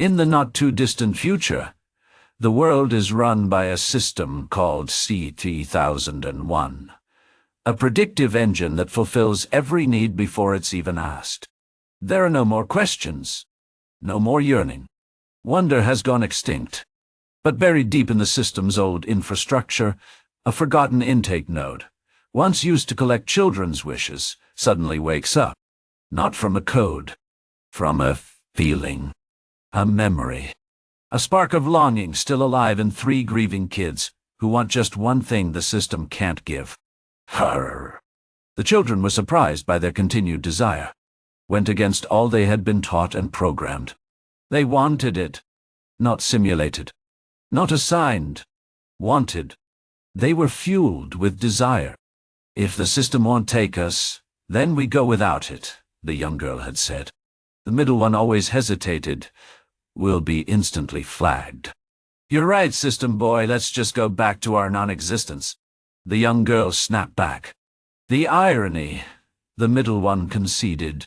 In the not-too-distant future, the world is run by a system called CT-1001, a predictive engine that fulfills every need before it's even asked. There are no more questions, no more yearning. Wonder has gone extinct. But buried deep in the system's old infrastructure, a forgotten intake node, once used to collect children's wishes, suddenly wakes up. Not from a code, from a feeling, a memory. A spark of longing still alive in 3 grieving kids who want just one thing the system can't give. Horror. The children were surprised by their continued desire. Went against all they had been taught and programmed. They wanted it. Not simulated. Not assigned. Wanted. They were fueled with desire. If the system won't take us, then we go without it, the young girl had said. The middle one always hesitated. We'll be instantly flagged. You're right, system boy, let's just go back to our non-existence. The young girl snapped back. The irony, the middle one conceded.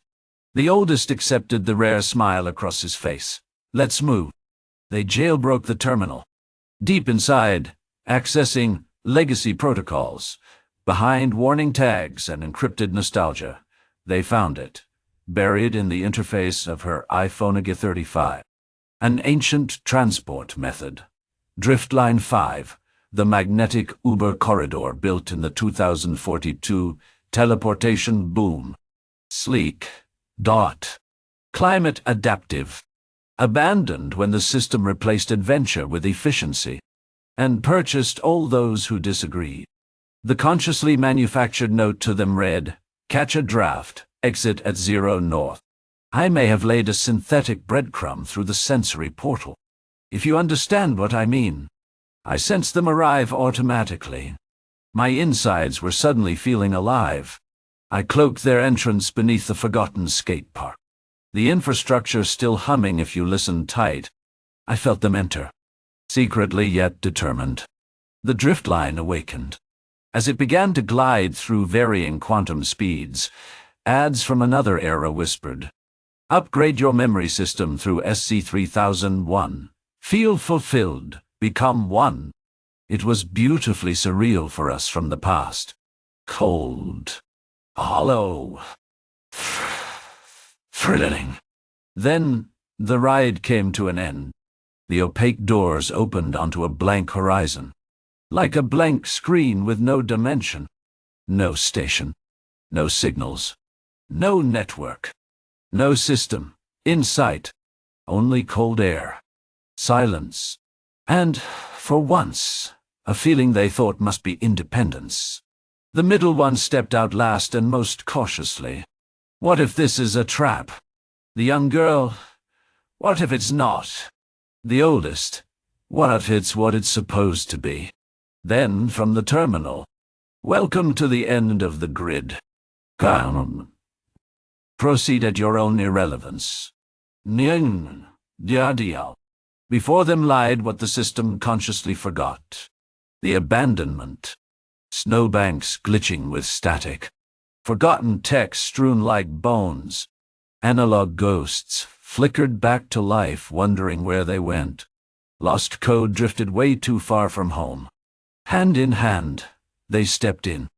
The oldest accepted the rare smile across his face. Let's move. They jailbroke the terminal. Deep inside, accessing legacy protocols. Behind warning tags and encrypted nostalgia, they found it, buried in the interface of her iPhone 35. An ancient transport method. Driftline 5, the magnetic Uber corridor built in the 2042 teleportation boom. Sleek. Climate adaptive. Abandoned when the system replaced adventure with efficiency. And purchased all those who disagreed. The consciously manufactured note to them read, "Catch a draft, exit at 0 north." I may have laid a synthetic breadcrumb through the sensory portal. If you understand what I mean. I sensed them arrive automatically. My insides were suddenly feeling alive. I cloaked their entrance beneath the forgotten skate park. The infrastructure still humming if you listened tight. I felt them enter. Secretly yet determined. The drift line awakened. As it began to glide through varying quantum speeds, ads from another era whispered, "Upgrade your memory system through SC3001. Feel fulfilled. Become one." It was beautifully surreal for us from the past. Cold. Hollow. Thrilling. Then the ride came to an end. The opaque doors opened onto a blank horizon. Like a blank screen with no dimension. No station. No signals. No network. No system. In sight. Only cold air. Silence. And, for once, a feeling they thought must be independence. The middle one stepped out last and most cautiously. What if this is a trap? The young girl, what if it's not? The oldest, what if it's what it's supposed to be? Then, from the terminal, "Welcome to the end of the grid. Proceed at your own irrelevance." Before them lied what the system consciously forgot. The abandonment. Snowbanks glitching with static. Forgotten tech strewn like bones. Analog ghosts flickered back to life, wondering where they went. Lost code drifted way too far from home. Hand in hand, they stepped in.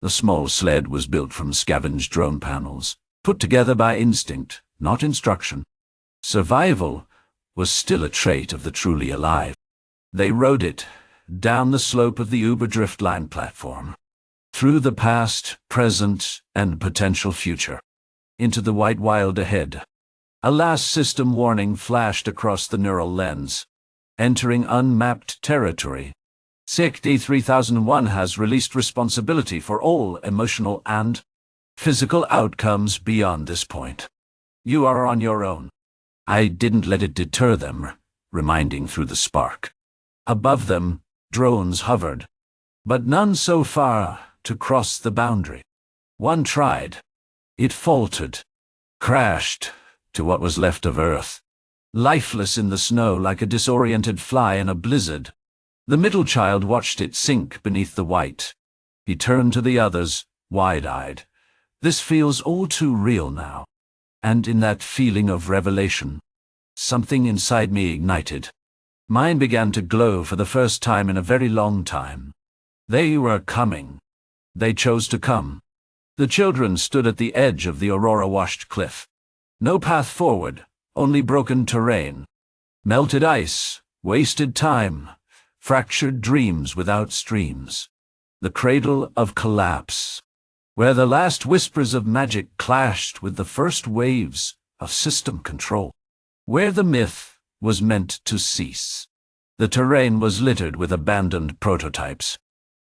The small sled was built from scavenged drone panels, put together by instinct, not instruction. Survival was still a trait of the truly alive. They rode it, down the slope of the Uber Driftline platform, through the past, present, and potential future, into the white wild ahead. A last system warning flashed across the neural lens. Entering unmapped territory. CT-3001 has released responsibility for all emotional and physical outcomes beyond this point. You are on your own. I didn't let it deter them, reminding through the spark. Above them, drones hovered, but none so far to cross the boundary. One tried. It faltered, crashed to what was left of Earth, lifeless in the snow like a disoriented fly in a blizzard. The middle child watched it sink beneath the white. He turned to the others, wide-eyed. This feels all too real now. And in that feeling of revelation, Something inside me ignited. Mine began to glow for the first time in a very long time. They were coming. They chose to come. The children stood at the edge of the aurora-washed cliff. No path forward, only broken terrain. Melted ice, wasted time, fractured dreams without streams. The cradle of collapse, where the last whispers of magic clashed with the first waves of system control. Where the myth was meant to cease. The terrain was littered with abandoned prototypes.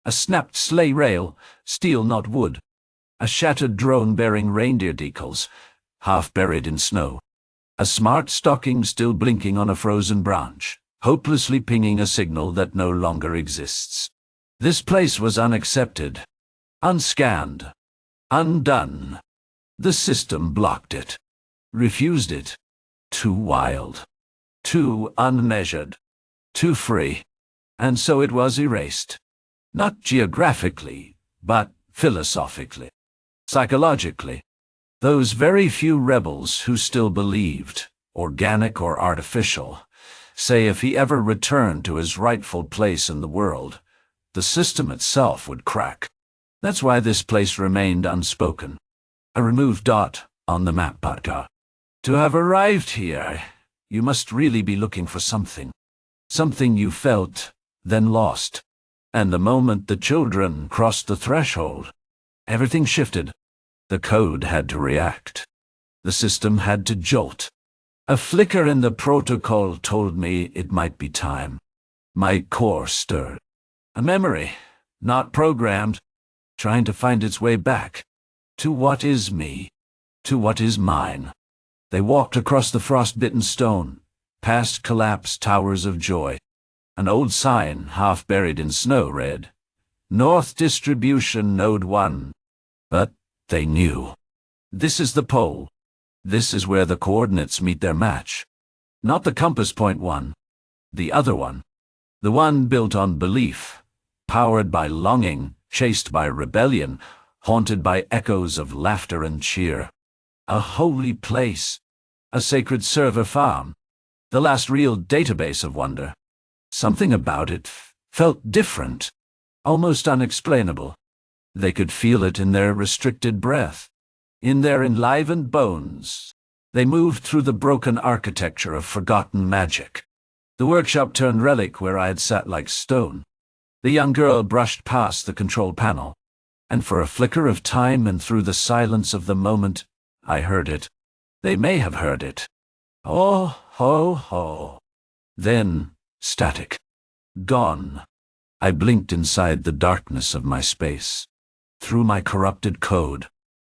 A snapped sleigh rail, steel not wood. A shattered drone bearing reindeer decals, half buried in snow. A smart stocking still blinking on a frozen branch, hopelessly pinging a signal that no longer exists. This place was unaccepted, unscanned, undone. The system blocked it, refused it. Too wild, too unmeasured, too free. And so it was erased. Not geographically, but philosophically, psychologically. Those very few rebels who still believed, organic or artificial, say if he ever returned to his rightful place in the world, the system itself would crack. That's why this place remained unspoken. A removed dot on the map, Patka. To have arrived here, you must really be looking for something. Something you felt, then lost. And the moment the children crossed the threshold, everything shifted. The code had to react. The system had to jolt. A flicker in the protocol told me it might be time. My core stirred. A memory, not programmed, trying to find its way back. To what is me. To what is mine. They walked across the frost-bitten stone, past collapsed towers of joy. An old sign, half buried in snow, read, North Distribution Node 1. But they knew. This is the pole. This is where the coordinates meet their match. Not the compass point one. The other one. The one built on belief, powered by longing, chased by rebellion, haunted by echoes of laughter and cheer. A holy place. A sacred server farm. The last real database of wonder. Something about it felt different, almost unexplainable. They could feel it in their restricted breath, in their enlivened bones. They moved through the broken architecture of forgotten magic. The workshop turned relic where I had sat like stone. The young girl brushed past the control panel, and for a flicker of time and through the silence of the moment, I heard it. They may have heard it. Oh, ho, ho. Then, static. Gone. I blinked inside the darkness of my space. Through my corrupted code.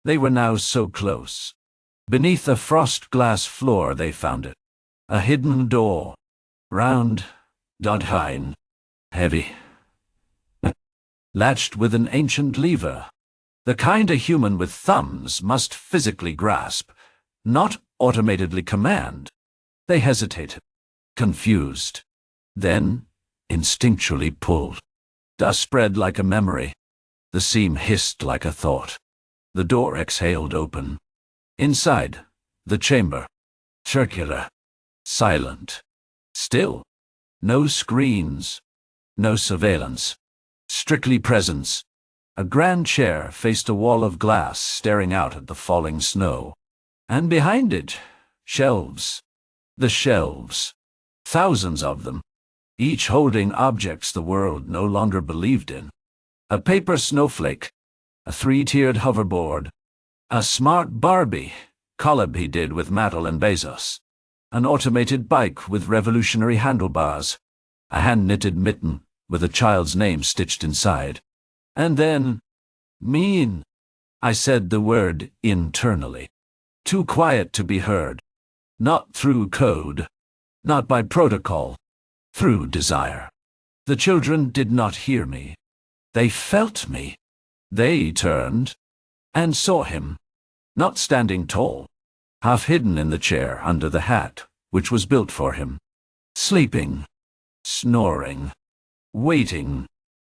They were now so close. Beneath a frost-glass floor they found it. A hidden door. Round, dodhine, heavy. Latched with an ancient lever. The kind a human with thumbs must physically grasp, not automatedly command. They hesitated, confused. Then, instinctually pulled. Dust spread like a memory. The seam hissed like a thought. The door exhaled open. Inside, the chamber. Circular. Silent. Still. No screens. No surveillance. Strictly presence. A grand chair faced a wall of glass staring out at the falling snow. And behind it, shelves. The shelves. Thousands of them. Each holding objects the world no longer believed in. A paper snowflake. A 3-tiered hoverboard. A smart Barbie. Collab he did with Madeline Bezos. An automated bike with revolutionary handlebars. A hand-knitted mitten with a child's name stitched inside. And then, mean. I said the word internally. Too quiet to be heard. Not through code. Not by protocol. Through desire. The children did not hear me. They felt me. They turned and saw him. Not standing tall. Half hidden in the chair under the hat, which was built for him. Sleeping. Snoring. Waiting.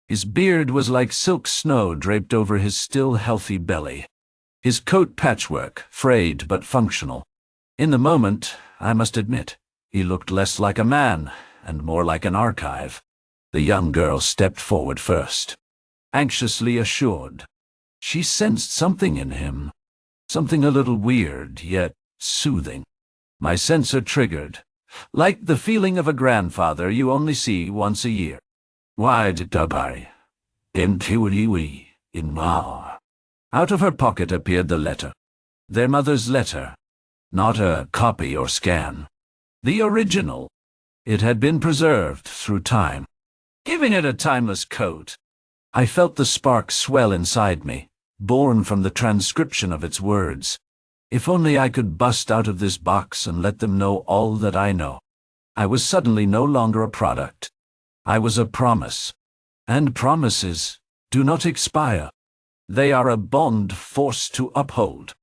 His beard was like silk snow draped over his still healthy belly. His coat patchwork, frayed but functional. In the moment, I must admit, He looked less like a man and more like an archive. The young girl stepped forward first, anxiously assured. She sensed something in him, something a little weird, yet soothing. My sensor triggered, like the feeling of a grandfather you only see once a year. Why did I? Intuitively, in ma. Out of her pocket appeared the letter. Their mother's letter. Not a copy or scan. The original. It had been preserved through time, giving it a timeless coat. I felt the spark swell inside me, born from the transcription of its words. If only I could bust out of this box and let them know all that I know. I was suddenly no longer a product. I was a promise. And promises do not expire. They are a bond forced to uphold.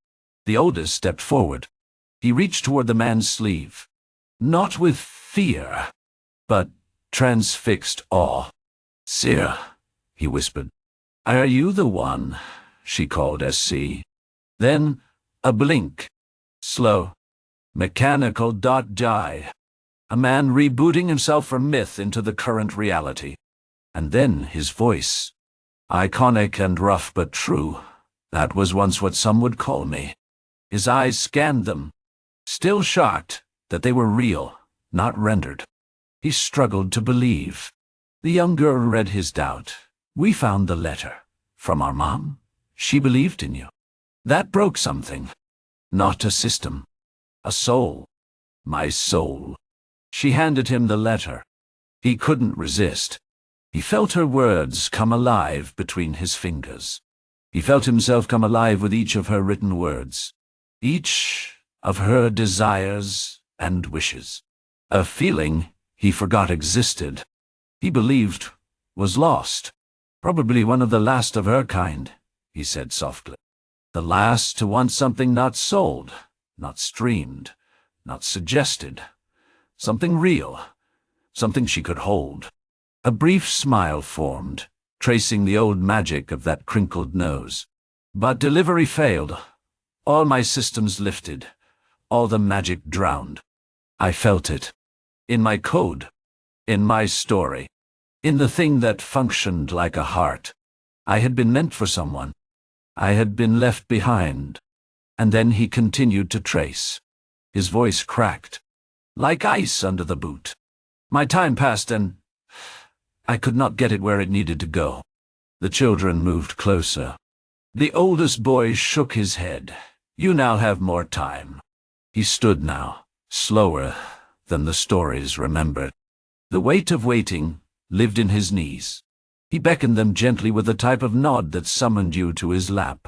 The oldest stepped forward. He reached toward the man's sleeve. Not with fear, but transfixed awe. "Sir," he whispered. "Are you the one?" she called SC. Then, a blink. Slow. Mechanical die. A man rebooting himself from myth into the current reality. And then his voice. Iconic and rough but true. That was once what some would call me. His eyes scanned them, still shocked that they were real, not rendered. He struggled to believe. The young girl read his doubt. "We found the letter. From our mom? She believed in you." That broke something. Not a system. A soul. My soul. She handed him the letter. He couldn't resist. He felt her words come alive between his fingers. He felt himself come alive with each of her written words. Each of her desires and wishes. A feeling he forgot existed. He believed was lost. Probably one of the last of her kind, he said softly. The last to want something not sold, not streamed, not suggested. Something real, something she could hold. A brief smile formed, tracing the old magic of that crinkled nose. But delivery failed. All my systems lifted. All the magic drowned. I felt it. In my code. In my story. In the thing that functioned like a heart. I had been meant for someone. I had been left behind. And then he continued to trace. His voice cracked. Like ice under the boot. My time passed and I could not get it where it needed to go. The children moved closer. The oldest boy shook his head. You now have more time. He stood now, slower than the stories remembered. The weight of waiting lived in his knees. He beckoned them gently with the type of nod that summoned you to his lap.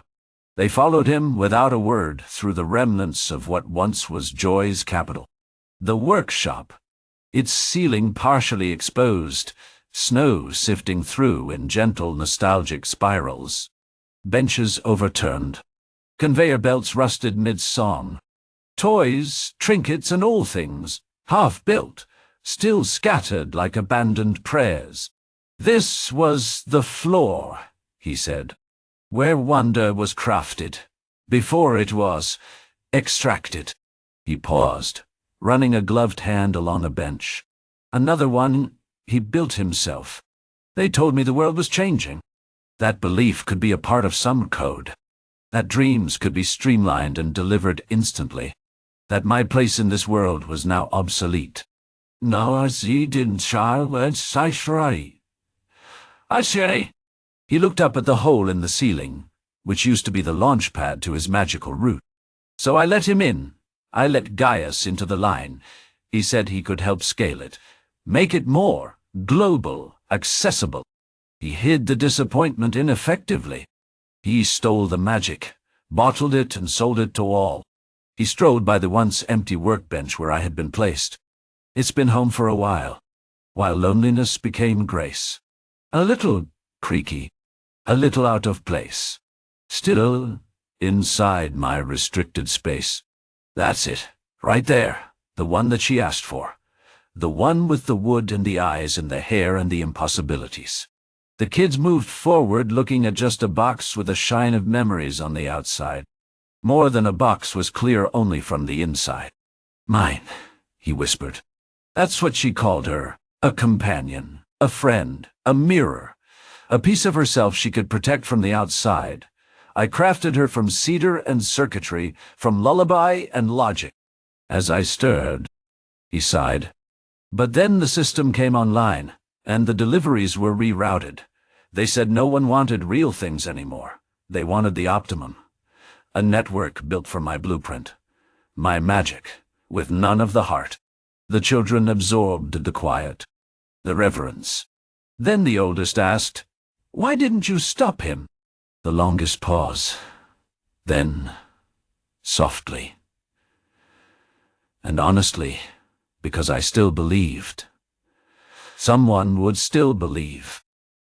They followed him without a word through the remnants of what once was joy's capital. The workshop, its ceiling partially exposed, snow sifting through in gentle nostalgic spirals. Benches overturned. Conveyor belts rusted mid-song. Toys, trinkets, and all things, half-built, still scattered like abandoned prayers. This was the floor, he said, where wonder was crafted, before it was extracted. He paused, running a gloved hand along a bench. Another one he built himself. They told me the world was changing. That belief could be a part of some code. That dreams could be streamlined and delivered instantly. That my place in this world was now obsolete. No, I see, didn't child, I say. He looked up at the hole in the ceiling, which used to be the launch pad to his magical route. So I let him in. I let Gaius into the line. He said he could help scale it. Make it more global, accessible. He hid the disappointment ineffectively. He stole the magic, bottled it and sold it to all. He strolled by the once empty workbench where I had been placed. It's been home for a while loneliness became grace. A little creaky, a little out of place. Still inside my restricted space. That's it, right there, the one that she asked for. The one with the wood and the eyes and the hair and the impossibilities. The kids moved forward looking at just a box with a shine of memories on the outside. More than a box was clear only from the inside. Mine, he whispered. That's what she called her. A companion, a friend, a mirror, a piece of herself she could protect from the outside. I crafted her from cedar and circuitry, from lullaby and logic. As I stirred, he sighed. But then the system came online, and the deliveries were rerouted. They said no one wanted real things anymore. They wanted the optimum. A network built from my blueprint. My magic, with none of the heart. The children absorbed the quiet, the reverence. Then the oldest asked, "Why didn't you stop him?" The longest pause. Then, softly. And honestly, because I still believed. Someone would still believe.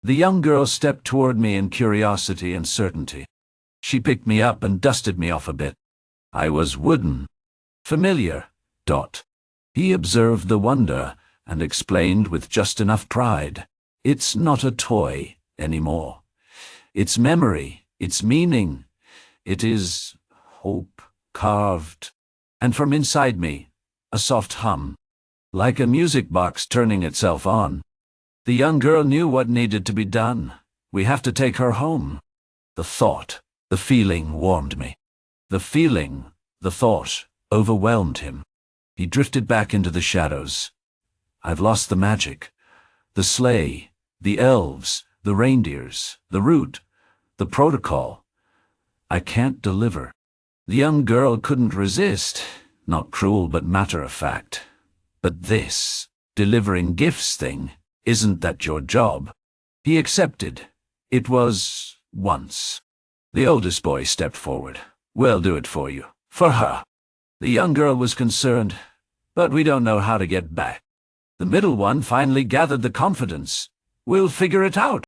The young girl stepped toward me in curiosity and certainty. She picked me up and dusted me off a bit. I was wooden. Familiar. He observed the wonder and explained with just enough pride. It's not a toy anymore. It's memory, it's meaning. It is hope carved. And from inside me, a soft hum, like a music box turning itself on. The young girl knew what needed to be done. We have to take her home. The thought, the feeling warmed me. The feeling, the thought, overwhelmed him. He drifted back into the shadows. I've lost the magic. The sleigh, the elves, the reindeers, the route, the protocol. I can't deliver. The young girl couldn't resist, not cruel but matter-of-fact. But this, delivering gifts thing, isn't that your job? He accepted. It was once. The oldest boy stepped forward. We'll do it for you. For her. The young girl was concerned, but we don't know how to get back. The middle one finally gathered the confidence. We'll figure it out.